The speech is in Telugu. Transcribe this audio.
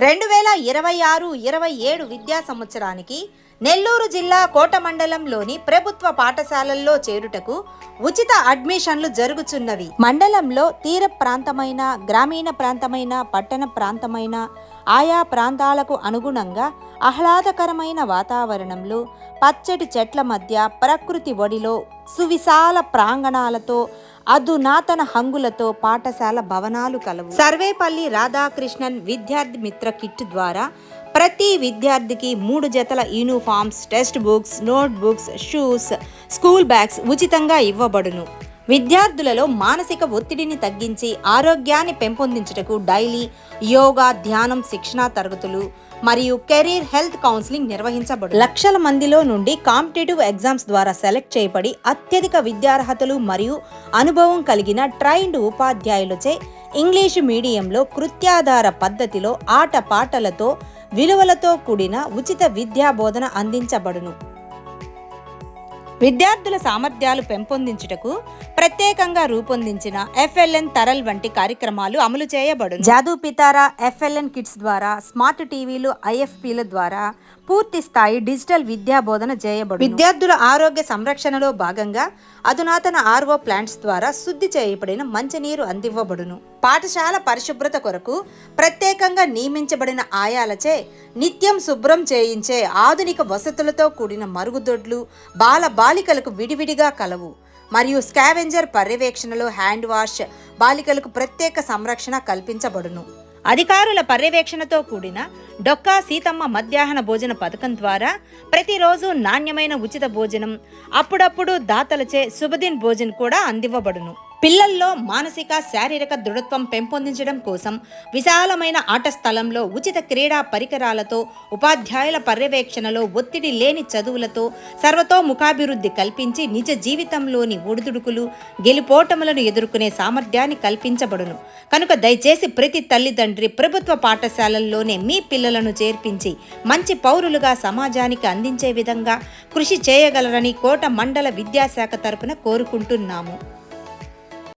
2026-27 విద్యా సంవత్సరానికి నెల్లూరు జిల్లా కోట మండలంలోని ప్రభుత్వ పాఠశాలల్లో చేరుటకు ఉచిత అడ్మిషన్లు జరుగుచున్నవి. మండలంలో తీర ప్రాంతమైన, గ్రామీణ ప్రాంతమైన, పట్టణ ప్రాంతమైన ఆయా ప్రాంతాలకు అనుగుణంగా ఆహ్లాదకరమైన వాతావరణంలో పచ్చటి చెట్ల మధ్య ప్రకృతి ఒడిలో సువిశాల ప్రాంగణాలతో అధునాతన హంగులతో పాఠశాల భవనాలు కలవు. సర్వేపల్లి రాధాకృష్ణన్ విద్యార్థి మిత్ర కిట్ ద్వారా ప్రతి విద్యార్థికి 3 జతల uniforms, text books, note books, shoes, school bags ఉచితంగా ఇవ్వబడును. విద్యార్థులలో మానసిక ఒత్తిడిని తగ్గించి ఆరోగ్యాన్ని పెంపొందించుటకు డైలీ యోగా, ధ్యానం శిక్షణా తరగతులు మరియు కెరీర్ హెల్త్ కౌన్సిలింగ్ నిర్వహించబడు. లక్షల మందిలో నుండి కాంపిటేటివ్ ఎగ్జామ్స్ ద్వారా సెలెక్ట్ చేయబడి అత్యధిక విద్యార్హతలు మరియు అనుభవం కలిగిన ట్రైన్డ్ ఉపాధ్యాయులచే ఇంగ్లీషు మీడియంలో కృత్యాధార పద్ధతిలో ఆట పాటలతో విలువలతో కూడిన ఉచిత విద్యా బోధన అందించబడును. విద్యార్థుల సామర్థ్యాలు పెంపొందించుటకు ప్రత్యేకంగా రూపొందించిన ఎఫ్ఎల్ఎన్ తరల్ వంటి కార్యక్రమాలు అమలు చేయబడును. జాదూ పితారా ఎఫ్ఎల్ఎన్ కిట్స్ ద్వారా, స్మార్ట్ టీవీలు, ఐఎఫ్పీల ద్వారా పూర్తి స్థాయి డిజిటల్ విద్యా బోధన చేయబడును. విద్యార్థుల ఆరోగ్య సంరక్షణలో భాగంగా అధునాతన ఆర్ఓ ప్లాంట్స్ ద్వారా శుద్ధి చేయబడిన మంచినీరు అందివ్వబడును. పాఠశాల పరిశుభ్రత కొరకు ప్రత్యేకంగా నియమించబడిన ఆయాలచే నిత్యం శుభ్రం చేయించే ఆధునిక వసతులతో కూడిన మరుగుదొడ్లు బాలికలకు విడివిడిగా కలవు. మరియు స్కావెంజర్ పర్యవేక్షణలో హ్యాండ్ వాష్, బాలికలకు ప్రత్యేక సంరక్షణ కల్పించబడును. అధికారుల పర్యవేక్షణతో కూడిన డొక్కా సీతమ్మ మధ్యాహ్న భోజన పథకం ద్వారా ప్రతిరోజు నాణ్యమైన ఉచిత భోజనం, అప్పుడప్పుడు దాతలచే శుభదిన్ భోజనం కూడా అందివ్వబడును. పిల్లల్లో మానసిక, శారీరక దృఢత్వం పెంపొందించడం కోసం విశాలమైన ఆట స్థలంలో ఉచిత క్రీడా పరికరాలతో, ఉపాధ్యాయుల పర్యవేక్షణలో ఒత్తిడి లేని చదువులతో సర్వతోముఖాభివృద్ధి కల్పించి నిజ జీవితంలోని ఒడిదుడుకులు, గెలుపోటములను ఎదుర్కొనే సామర్థ్యాన్ని కల్పించబడును. కనుక దయచేసి ప్రతి తల్లిదండ్రి ప్రభుత్వ పాఠశాలల్లోనే మీ పిల్లలను చేర్పించి మంచి పౌరులుగా సమాజానికి అందించే విధంగా కృషి చేయగలరని కోట మండల విద్యాశాఖ తరపున కోరుకుంటున్నాము.